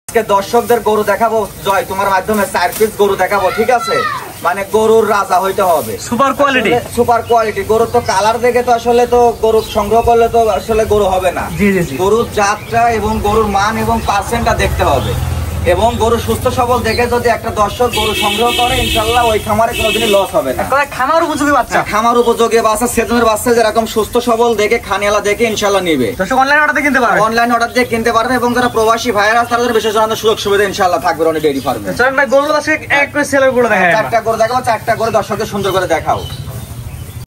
আজকে দর্শকদের গরু দেখাবো জয়, তোমার মাধ্যমে 4 পিস গরু দেখাবো, ঠিক আছে? মানে গরুর রাজা হইতে হবে, সুপার কোয়ালিটি। সুপার কোয়ালিটি গরুর তো কালার দেখে তো আসলে তো গরু সংগ্রহ করলে তো আসলে গরু হবে না। গরুর জাতটা এবং গরুর মান এবং পার্সেন্টটা দেখতে হবে, এবং গরু সুস্থ সবল দেখে যদি একটা দর্শক গরু সংগ্রহ করে ইনশাআল্লাহ ওই খামারে কোনোদিনই লস হবে না। খামার উপযোগী বাচ্চা, খামার উপযোগী বাচ্চা, সেজনের বাচ্চা যেরকম সুস্থ সবল দেখে খানিয়ালা দেখে ইনশাআল্লাহ নিবে। দর্শক অনলাইন অর্ডার দিয়ে কিনতে পারবে, অনলাইন অর্ডার দিয়ে কিনতে পারবে, এবং যারা প্রবাসী ভাইরা তাদের বিশেষ ধরনের সুযোগ সুবিধা ইনশাআল্লাহ থাকবে রনি ডেইরি ফার্মে। চলেন ভাই গরুগুলো আজকে এক করে সেলের গরু দেখাই, চারটা গরু দেখাও, চারটা করে দর্শকদের সুন্দর করে দেখাও।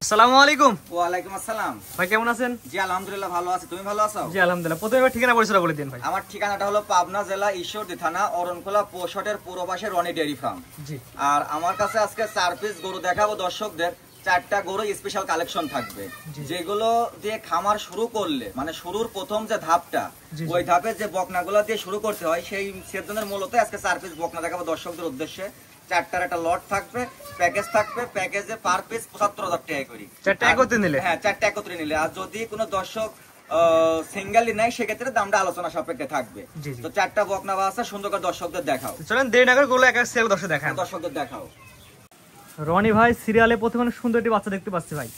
আসসালামু আলাইকুম। ওয়া আলাইকুম আসসালাম। ভাই কেমন আছেন? জি আলহামদুলিল্লাহ ভালো আছি, তুমি ভালো আছো? জি আলহামদুলিল্লাহ। প্রথমে ঠিকানা পরিচয় বলে দিন ভাই। আমার ঠিকানাটা হলো পাবনা জেলা ঈশ্বরদী থানা অরণখোলা পোশটের পূর্ব পাশে রনি ডেইরি ফার্ম। জি। আর আমার কাছে আজকে 4 পিস গরু দেখাবো দর্শকদের। 4টা গরু স্পেশাল কালেকশন থাকবে, যেগুলো দিয়ে খামার শুরু করলে মানে শুরুর প্রথম যে ধাপটা, ওই ধাপে যে বকনাগুলো দিয়ে শুরু করতে হয় সেই সেজনের মূলত আজকে 4 পিস বকনা দেখাবো দর্শকদের উদ্দেশ্যে। 4টার একটা লট থাকবে, প্যাকেজ থাকবে, প্যাকেজে পার পিস 75,000 টাকা করে। 4টা একত্রে নিলে, হ্যাঁ 4টা একত্রে নিলে। আর যদি কোনো দর্শক সিঙ্গেলি নেয় সেক্ষেত্রে দামটা আলোচনা সাপেক্ষে থাকবে। তো 4টা বকনা বাচ্চা সুন্দর করে দর্শকদের দেখাও। চলেন দেরি না করে গরু এক এক সেল দর্শকদের দেখাও। রনি ভাই সিরিয়ালে প্রথমে সুন্দর একটি বাচ্চা দেখতে পাচ্ছি ভাই,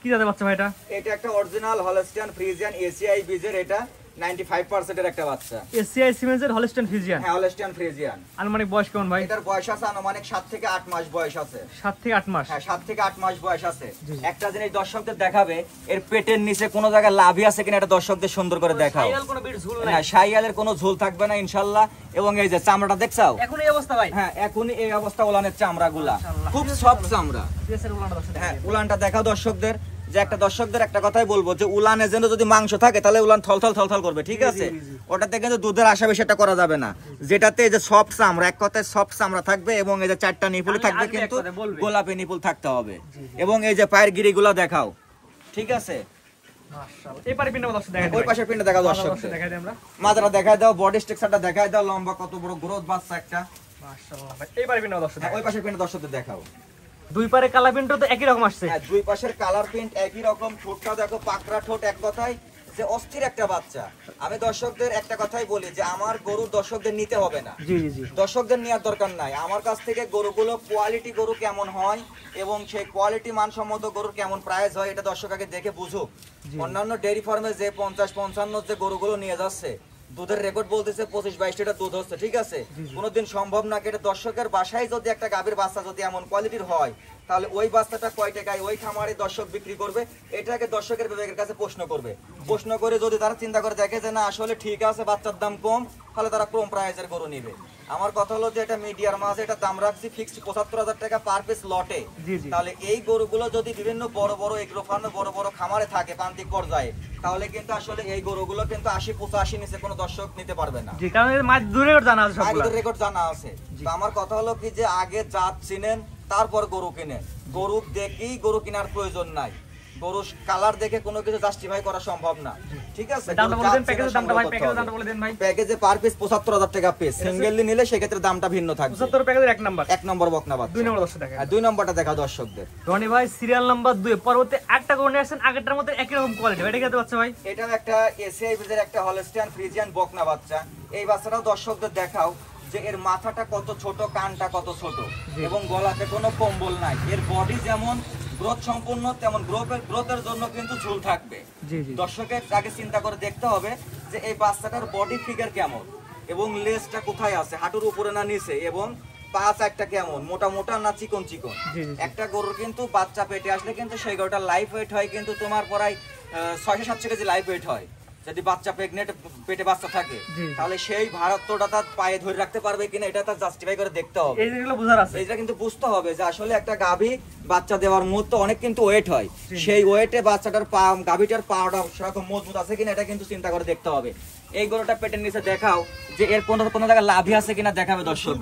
কি জাতের বাচ্চা ভাই? এটা একটা অরিজিনাল হলস্টিয়ান ফ্রিজিয়ান এসিআই বীজের, এটা 95% এর একটা বাচ্চা। এসিআই সিমেন্সের হলস্টিয়ান ফ্রিজিয়ান, হ্যাঁ হলস্টিয়ান ফ্রিজিয়ান। আনুমানিক বয়স কেমন ভাই? এটার বয়স আছে আনুমানিক 7 থেকে 8 মাস বয়স আছে। 7 থেকে 8 মাস, হ্যাঁ 7 থেকে 8 মাস বয়স আছে। একটা জিনিস দর্শকদের দেখাবে, এর পেটের নিচে কোনো জায়গায় লাভি আছে কিনা এটা দর্শকদের সুন্দর করে দেখাও। শাইয়াল কোনো বিট ঝুল নাই, শাইয়ালের কোনো ঝুল থাকবে না ইনশাআল্লাহ। এবং এই যে চামড়াটা দেখছাও, এখন এই অবস্থা ভাই, হ্যাঁ এখন এই অবস্থা উলানের চামড়াগুলা খুব সফট চামড়া। হ্যাঁ উলানটা দেখাও দর্শকদের, যে একটা দর্শকদের একটা কথাই বলবো যে উলানে যেন যদি মাংস থাকে তাহলে উলান থলথল করবে, ঠিক আছে? ওটাতে কিন্তু দুধের আশা বেশি এটা করা যাবে না। যেটাতে এই যে সফট চামড়া, এক কথায় সফট চামড়া থাকবে, এবং এই যে 4টা নিপুল থাকবে কিন্তু গোলাপি নিপুল থাকতে হবে। এবং এই যে পায়ের গিরিগুলো দেখাও, ঠিক আছে? মাথাটা দেখাই দাও, বডি স্ট্রাকচারটা দেখাই দাও, লম্বা কত বড় গ্রোথ বাচ্চা একটা, ওই পাশের পিনটা দর্শকদের দেখাও। দুই পারে কালার প্রিন্ট তো একই রকম আসছে, হ্যাঁ দুই পাশের কালার প্রিন্ট একই রকম। ঠোঁটটা দেখো পাকড়া ঠোঁট, এক কথায় যে অস্থির একটা বাচ্চা। আমি দর্শকদের একটা কথাই বলি যে আমার গরু দর্শকদের নিতে হবে না, দর্শকদের নেওয়ার দরকার নাই। আমার কাছ থেকে গরুগুলো কোয়ালিটি গরু কেমন হয় এবং সেই কোয়ালিটি মানসম্মত গরুর কেমন প্রাইস হয় এটা দর্শক আগে দেখে বুঝুক। অন্যান্য ডেইরি ফার্মে যে 50-55 যে গরুগুলো নিয়ে যাচ্ছে, দুধের রেকর্ড বলতেছে 25-22 লিটার দুধ হচ্ছে, ঠিক আছে? কোনোদিন সম্ভব না। এটা দর্শকের বাসায় যদি একটা গাভীর বাচ্চা যদি এমন কোয়ালিটির হয়, তাহলে ওই বাচ্চাটা কয় টাকায় ওই খামারে দর্শক বিক্রি করবে, এটাকে দর্শকের বিবেকের কাছে প্রশ্ন করবে। প্রশ্ন করে যদি তারা চিন্তা করে দেখে যে না আসলে ঠিক আছে বাচ্চার দাম কম, তাহলে তারা কম প্রাইসের গরু নিবে। আমার কথা হলো যে এটা মিডিয়ার মাঝে এটা দাম রাখছি ফিক্সড 75,000 টাকা পার পিস লটে। তাহলে এই গরুগুলো যদি বিভিন্ন বড় বড় এগ্রো ফার্মে বড় বড় খামারে থাকে প্রান্তিক পর্যায়ে, তাহলে কিন্তু আসলে এই গরুগুলো কিন্তু 80-85 নিচে কোনো দর্শক নিতে পারবে না, কারণ এর মাঝ দূরে জানা আছে, সবগুলো রেকর্ড জানা আছে। তো আমার কথা হলো কি যে আগে জাত চিনেন তারপর গরু কিনেন। গরু দেখেই গরু কেনার প্রয়োজন নাই, গরু কালার দেখে কোনো কিছু জাস্টিফাই করা সম্ভব না, ঠিক আছে? প্যাকেজে পার পিস 75,000 টাকা পিস, সিঙ্গেলি নিলে সেক্ষেত্রে দামটা ভিন্ন থাকবে। 75 প্যাকেজের এক নম্বর বকনা বাচ্চা। 2 নম্বর দর্শক দেখা, 2 নম্বরটা দেখা দর্শকদের। রনি ভাই সিরিয়াল নাম্বার 2 পরবর্তী একটা গরু নিয়ে আসেন, আগেরটার মধ্যে একই রকম কোয়ালিটি। এটা কি বাচ্চা ভাই? এটাও একটা এসিআই বিজের একটা হলস্টিয়ান ফ্রিজিয়ান বকনা বাচ্চা। এই বাচ্চাটাও দর্শকদের দেখাও যে এর মাথাটা কত ছোট, কানটা কত ছোট, এবং গলাতে কোনো কম্বল নাই। এর বডি যেমন গ্রোথ সম্পূর্ণ, তেমন গ্রোথের জন্য কিন্তু ঝুল থাকবে। দর্শকের আগে চিন্তা করে দেখতে হবে যে এই বাচ্চাটার বডি ফিগার কেমন, এবং লেজটা কোথায় আছে, হাঁটুর উপরে না নিচে, এবং পা চারটা কেমন, মোটা মোটা না চিকন চিকন। একটা গরুর কিন্তু বাচ্চা পেটে আসলে কিন্তু সেই গরুটার লাইফ ওয়েট হয় কিন্তু তোমার প্রায় 600-700 কেজি লাইফ ওয়েট হয়। যদি বাচ্চা প্রেগনেন্ট পেটে বাচ্চা থাকে, তাহলে সেই ভারতটা তার পায়ে ধরে রাখতে পারবে কিনা এটা তার জাস্টিফাই করে দেখতে হবে। এইগুলো বোঝার আছে, এইটা কিন্তু বুঝতে হবে যে আসলে একটা গাভী বাচ্চা দেওয়ার মুহূর্তে অনেক কিন্তু ওয়েট হয়, সেই ওয়েটে বাচ্চাটার পা, গাভীটার পাটা সেরকম মজবুত আছে কিনা এটা কিন্তু চিন্তা করে দেখতে হবে। এই গরুটা পেটের নিচে দেখাও যে এর কোন জায়গায় লাভি আছে কিনা দেখাবে দর্শক।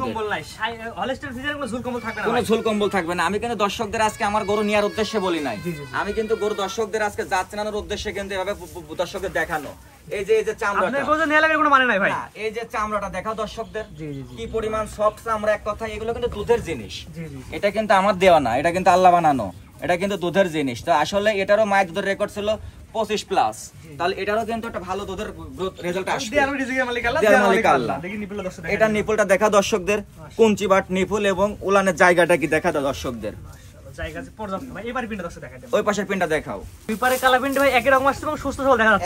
কোনো ঝুল কম্বল থাকবে না। আমি কিন্তু দর্শকদের আজকে আমার গরু নেওয়ার উদ্দেশ্যে বলি নাই, আমি কিন্তু গরু দর্শকদের আজকে জাত চেনানোর উদ্দেশ্যে কিন্তু এভাবে দর্শকদের দেখানো। এই যে চামড়াটা, কোনো মানে নাই ভাই, এই যে চামড়াটা দেখাও দর্শকদের কি পরিমাণ সফট চামড়া। এক কথা এগুলো কিন্তু দুধের জিনিস, এটা কিন্তু আমার দেওয়া না, এটা কিন্তু আল্লাহ বানানো, এটা কিন্তু দুধের জিনিস। তো আসলে এটারও মায়ের দুধের রেকর্ড ছিল 25 প্লাস, তাহলে এটারও কিন্তু একটা ভালো দুধের গ্রোথ রেজাল্ট আসবে। এটা নিপলটা দেখা দর্শকদের, কুঞ্চি বাট নিপল এবং উলানের জায়গাটা কি দেখা দাও দর্শকদের। ওই পাশের পিনটা দেখাও।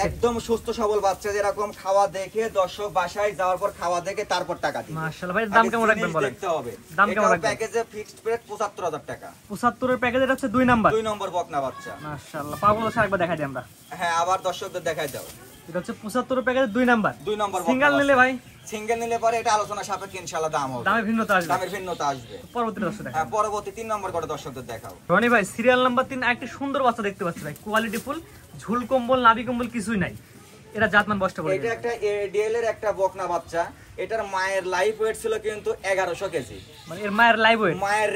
একদম সুস্থ সবল বাচ্চা, যেরকম খাওয়া দেখে দর্শক বাসায় যাওয়ার পর খাওয়া দেখে তারপর টাকা দিবে। মাশাআল্লাহ ভাই, দাম কেমন রাখবেন বলেন? দেখতে হবে দাম কেমন রাখবেন। প্যাকেজে ফিক্সড রেট 75000 টাকা। 75 এর প্যাকেজ, এটা হচ্ছে 2 নাম্বার বকনা বাচ্চা। মাশাআল্লাহ, পাবলো স্যার একবার দেখাই দিই আমরা। হ্যাঁ, আবার দর্শকদের দেখাই দাও। এটা হচ্ছে 75 এর প্যাকেজ 2 নাম্বার। সিঙ্গেল নিলে ভাই, সিঙ্গেল নিলে পরে এটা আলোচনা সাপেক্ষে ইনশাআল্লাহ দাম হবে, দামের ভিন্নতা আসবে। পরবর্তী দর্শক দেখাও। হ্যাঁ, পরবর্তী 3 নম্বর করে দর্শকদের দেখাও। রনি ভাই, সিরিয়াল নাম্বার 3 একটা সুন্দর বাচ্চা দেখতে পাচ্ছি ভাই, কোয়ালিটি ফুল, ঝুল কম্বল নাভি কম্বল কিছুই নাই। এটা জাতমান বয়সটা বলে। এটা একটা এডিএল এর একটা বকনা বাচ্চা। এটার মায়ের লাইফ ওয়েট ছিল কিন্তু 1100 কেজি। মানে এর মায়ের লাইফ ওয়েট, মায়ের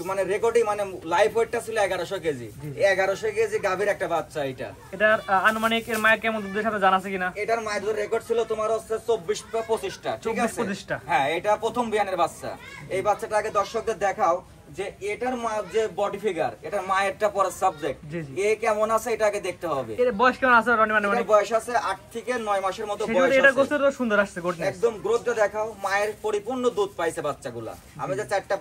মানে রেকর্ডই মানে লাইফ ওয়েটটা ছিল 1100 কেজি। 1100 কেজি গাভীর একটা বাচ্চা এটা। এটার আনুমানিক এর মায়ের কেমন দুধের সাথে জানা আছে কিনা? এটার মায়ের দুধের রেকর্ড ছিল তোমার হচ্ছে 24-25টা, ঠিক আছে? 24-25টা। হ্যাঁ, এটা প্রথম বিয়ানের বাচ্চা। এই বাচ্চাটা আগে দর্শকদের দেখাও যে এটার মা যে বডি ফিগার, এটার মায়েরটা পরে সাবজেক্ট, এ কেমন আছে এটা আগে দেখতে হবে। এর বয়স কেমন আছে রনি? মানে বয়স আছে 8 থেকে 9 মাসের মতো বয়স আছে। এটা গোছটা সুন্দর আসছে, একদম গ্রোথটা দেখাও। মায়ের পরিপূর্ণ দুধ পাইছে বাচ্চাগুলা। আমি যে চারটা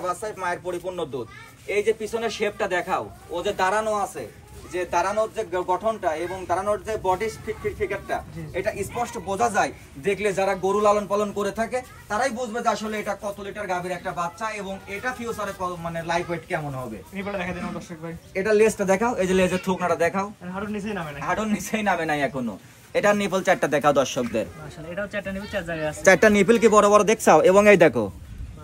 বাচ্চায় মায়ের পরিপূর্ণ দুধ। এই যে পিছনের শেপটা দেখাও, ও যে দাঁড়ানো আছে, যে দাঁড়ানোর যে গঠনটা এবং দাঁড়ানোর যে বডি ফিগারটা, এটা স্পষ্ট বোঝা যায়। দেখলে যারা গরু লালন পালন করে থাকে তারাই বুঝবে যে আসলে এটা কত লিটার গাভীর একটা বাচ্চা এবং এটা ফিউচারে মানে লাইফ ওয়েট কেমন হবে। এটা লেজটা দেখাও, এই যে লেজের থুকনাটা দেখাও, হাঁটুর নিচেই নামে নাই এখনো। এটা নিপল চারটা দেখাও দর্শকদের। মাশাআল্লাহ, এটাও চারটা নিপল, চার জায়গায় আছে। চারটা নিপল কি বড় বড় দেখছাও, এবং এই দেখো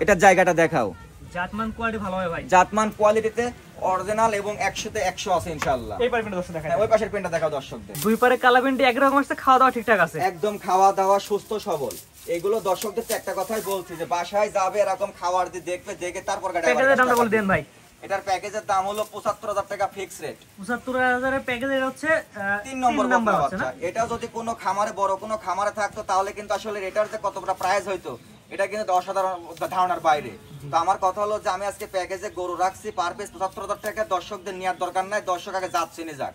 এটার জায়গাটা দেখাও। জাতমান কোয়ালিটি ভালো হয় ভাই, জাতমান কোয়ালিটিতে অরিজিনাল এবং 100 তে 100 আছে ইনশাআল্লাহ। এই পাশের পিনটা দর্শক দেখায়। ওই পাশের পিনটা দেখাও দর্শকদের। দুই পারে কালা পিনটি এক রকম আছে, খাওয়া দাওয়া ঠিকঠাক আছে? একদম খাওয়া দাওয়া সুস্থ সবল। এগুলো দর্শকদের একটা কথাই বলছি যে বাসায় যাবে এরকম খাবার দিয়ে দেখবে, দেখে তারপর গাড়ি। প্যাকেজের দামটা বলে দেন ভাই। এটার প্যাকেজের দাম হলো 75000 টাকা ফিক্স রেট। 75000 এর প্যাকেজ, এটা হচ্ছে 3 নম্বর বাচ্চা। এটা যদি কোনো খামারে বড় কোনো খামারে থাকতো তাহলে কিন্তু আসলে এটার যে কতটা প্রাইস হইতো এটা কিন্তু অসাধারণ ধারণার বাইরে। তো আমার কথা হলো যে আমি আজকে প্যাকেজে গরু রাখছি পার পিস 75000 টাকা। দর্শকদের নেওয়ার দরকার নাই, দর্শক আগে জাত চিনে যাক।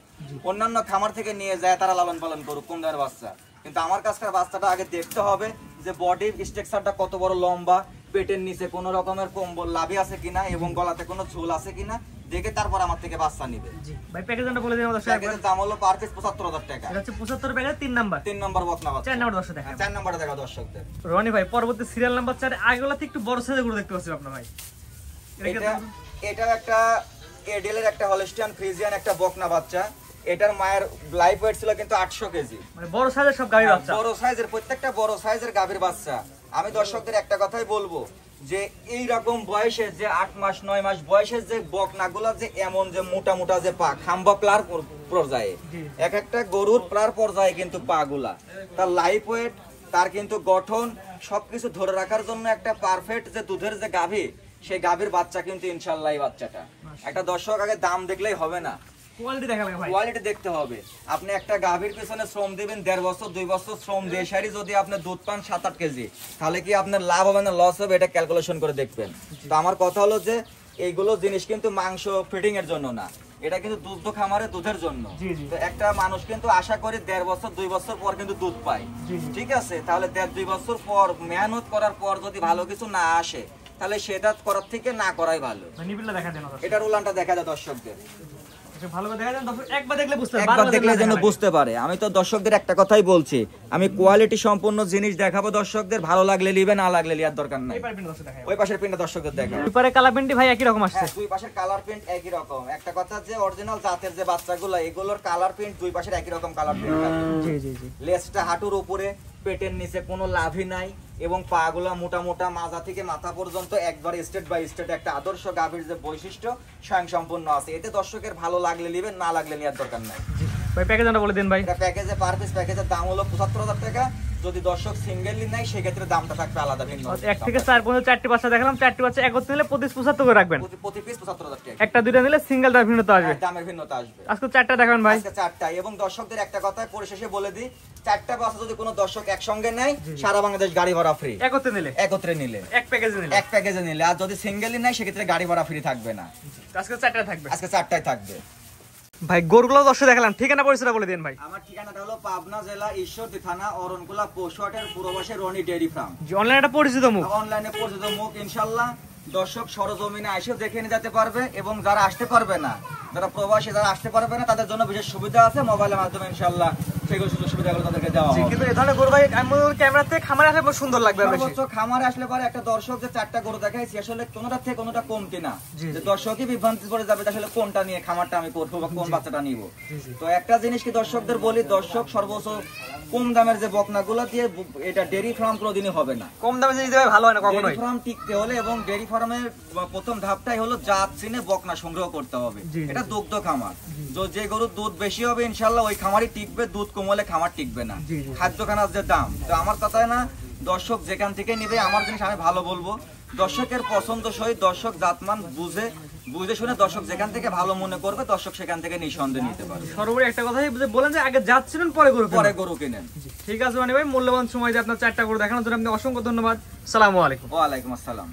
অন্যান্য খামার থেকে নিয়ে যায় তারা লালন পালন করুক কোন ধরনের বাচ্চা, কিন্তু আমার কাছকার বাচ্চাটা আগে দেখতে হবে যে বডি স্ট্রাকচারটা কত বড় লম্বা, পেটের নিচে কোনো রকমের কম্বল লাভি আছে কিনা এবং গলাতে কোনো ঝোল আছে কিনা দেখে তারপর আমার থেকে বাচ্চা নেবে। জি ভাই, প্যাকেজটা বলে দিন আমাদের। প্যাকেজের দাম হলো পার পিস 75000 টাকা। এটা হচ্ছে 75 প্যাকেজ 3 নাম্বার বকনা বাচ্চা। 4 নাম্বার দর্শক দেখা। 4 নাম্বারটা দেখা দর্শকদের। রনি ভাই, পরবর্তী সিরিয়াল নাম্বার 4 আগেগুলাতে একটু বড় সাইজের গরু দেখতে পাচ্ছি আপনার ভাই। এটা একটা এডিএল এর একটা হলস্টিয়ান ফ্রিজিয়ান একটা বকনা বাচ্চা। এটার মায়ের লাইফ ওয়েট ছিল কিন্তু 800 কেজি। মানে বড় সাইজের সব গাভীর বাচ্চা, বড় সাইজের প্রত্যেকটা বড় সাইজের গাভীর বাচ্চা। আমি দর্শকদের একটা কথাই বলবো যে এই রকম বয়সে যে 8 মাস 9 মাস বয়সের যে বকনাগুলা যে এমন যে মোটা মোটা যে পা, খাম্বা প্লার পর্যায়ে, এক একটা গরুর প্লার পর্যায়ে কিন্তু পা গুলা, তার লাইফ ওয়েট, তার কিন্তু গঠন সবকিছু ধরে রাখার জন্য একটা পারফেক্ট যে দুধের যে গাভী, সেই গাভীর বাচ্চা কিন্তু ইনশাআল্লাহ এই বাচ্চাটা। একটা দর্শক আগে দাম দেখলেই হবে না, কোয়ালিটি দেখা লাগে ভাই, কোয়ালিটি দেখতে হবে। আপনি একটা গাভীর পিছনে শ্রম দিবেন 1.5 বছর 2 বছর শ্রম দিয়ে সারি যদি আপনি দুধ পান 7-8 কেজি, তাহলে কি আপনার লাভ হবে না লস হবে, এটা ক্যালকুলেশন করে দেখবেন। তো আমার কথা হলো যে এইগুলো জিনিস কিন্তু মাংস ফিডিং এর জন্য না, এটা কিন্তু দুধ খামারে দুধের জন্য। তো একটা মানুষ কিন্তু আশা করি 1.5 বছর 2 বছর পর কিন্তু দুধ পায়, ঠিক আছে? তাহলে 1.5-2 বছর পর মেহনত করার পর যদি ভালো কিছু না আসে তাহলে সেটা করার থেকে না করাই ভালো। এটার উলানটা দেখা যায় দর্শকদের, বুঝতে পারে। আমি তো দর্শকদের একটা কথাই বলছি, আমি কোয়ালিটি সম্পন্ন জিনিস দেখাবো দর্শকদের, ভালো লাগলে নিবে, না লাগলে লিয়ার দরকার নাই। ওই পাশের প্রিন্টটা দর্শকদের দেখাবো। দুই পারে কালার প্রিন্ট ভাই একই রকম আসছে। দুই পাশের কালার প্রিন্ট একই রকম। একটা কথা যে অরিজিনাল জাতের যে বাচ্চাগুলো এগুলোর কালার প্রিন্ট দুই পাশের একই রকম কালার প্রিন্ট থাকে। জি জি জি। লেজটা হাঁটুর উপরে, পেটের নিচে কোনো লাভই নাই এবং পাগুলা মোটা মোটা, মাজা থেকে মাথা পর্যন্ত একবার স্টেট বাই স্টেট একটা আদর্শ গাভীর যে বৈশিষ্ট্য স্বয়ং সম্পূর্ণ আছে। এতে দর্শকের ভালো লাগলে নেবেন, না লাগলে নেওয়ার দরকার নাই। ভাই প্যাকেজটা বলে দিন ভাই। এটা প্যাকেজে পার পিস প্যাকেজের দাম হলো 75000 টাকা। যদি দর্শক সিঙ্গেলি নেয় সেক্ষেত্রে দামটা থাকবে আলাদা ভিন্ন। 1 থেকে 4 পর্যন্ত 4টি বাচ্চা দেখালাম, 4টি বাচ্চা একত্রে নিলে প্রতি 75 করে রাখবেন। প্রতি পিস 75000 টাকা। একটা দুইটা নিলে সিঙ্গেল দাম ভিন্নতা আসবে, দামের ভিন্নতা আসবে। আজকে 4টা দেখাবেন ভাই। আজকে 4টা। এবং দর্শকদের একটা কথা পরিশেষে বলে দিই, 4টা বাচ্চা যদি কোনো দর্শক একসঙ্গে নেয় সারা বাংলাদেশ গাড়ি ভাড়া ফ্রি। একত্রে নিলে এক প্যাকেজে নিলে। আর যদি সিঙ্গেলি নেয় সেক্ষেত্রে গাড়ি ভাড়া ফ্রি থাকবে না। আজকে 4টা থাকবে, আজকে 4টাই থাকবে। ভাই গরুগুলো দর্শক দেখালাম, ঠিকানা পরিচয়টা বলে দিন ভাই। আমার ঠিকানাটা হলো পাবনা জেলা ঈশ্বরদী থানা অরণকুলা পশুহাটের পূর্বপাশে রনি ডেয়ারি ফার্ম। অনলাইনে পরিচিত মুখ, অনলাইনে পরিচিত মুখ। ইনশাআল্লাহ দর্শক সরজমিনে এসে দেখে নিয়ে যেতে পারবে, এবং যারা আসতে পারবে না, যারা প্রবাসী যারা আসতে পারবে না, তাদের জন্য বিশেষ সুবিধা আছে মোবাইলের মাধ্যমে। ইনশাআল্লাহ সেগুলো সুযোগ সুবিধাগুলো তাদেরকে দেওয়া হবে। কিন্তু এই ধরনের গরু ভাই ক্যামেরাতে খামারে আসলে সুন্দর লাগবে। সর্বোচ্চ খামারে আসলে পরে একটা দর্শক যে 4টা গরু দেখাইছি, আসলে কোনোটা থেকে কোনোটা কমতি না, যে দর্শকই বিভ্রান্তি করে যাবে আসলে কোনটা নিয়ে খামারটা আমি করবো বা কোন বাচ্চাটা নিব। তো একটা জিনিস কি দর্শকদের বলি, দর্শক সর্বোচ্চ কম দামের যে বকনাগুলো দিয়ে এটা ডেয়ারি ফার্ম কোনোদিনই হবে না। কম দামে জিনিস দেওয়া ভালো হয় না কখনোই। ডেয়ারি ফার্ম টিকতে হলে এবং ডেয়ারি ফার্মের প্রথম ধাপটাই হলো জাত চিনে বকনা সংগ্রহ করতে হবে। এটা দুগ্ধ খামার, যে গরুর দুধ বেশি হবে ইনশাআল্লাহ ওই খামারই টিকবে, দুধ কম হলে খামার টিকবে না। খাদ্য খানার যে দাম, তো আমার কথায় না, দর্শক যেখান থেকে নিবে আমার জিনিস আমি ভালো বলবো, দর্শকের পছন্দ সহিত দর্শক জাতমান বুঝে শুনে দর্শক যেখান থেকে ভালো মনে করবে দর্শক সেখান থেকে নিঃসন্দেহে নিতে পারবে। সর্বোপরি একটা কথাই বলেন যে আগে যাচ্ছিলেন পরে গরু কিনেন। ঠিক আছে মানে ভাই, মূল্যবান সময় যে আপনার 4টা গরু দেখানোর জন্য আপনি অসংখ্য ধন্যবাদ। আসসালামু আলাইকুম। ওয়ালাইকুম আসসালাম।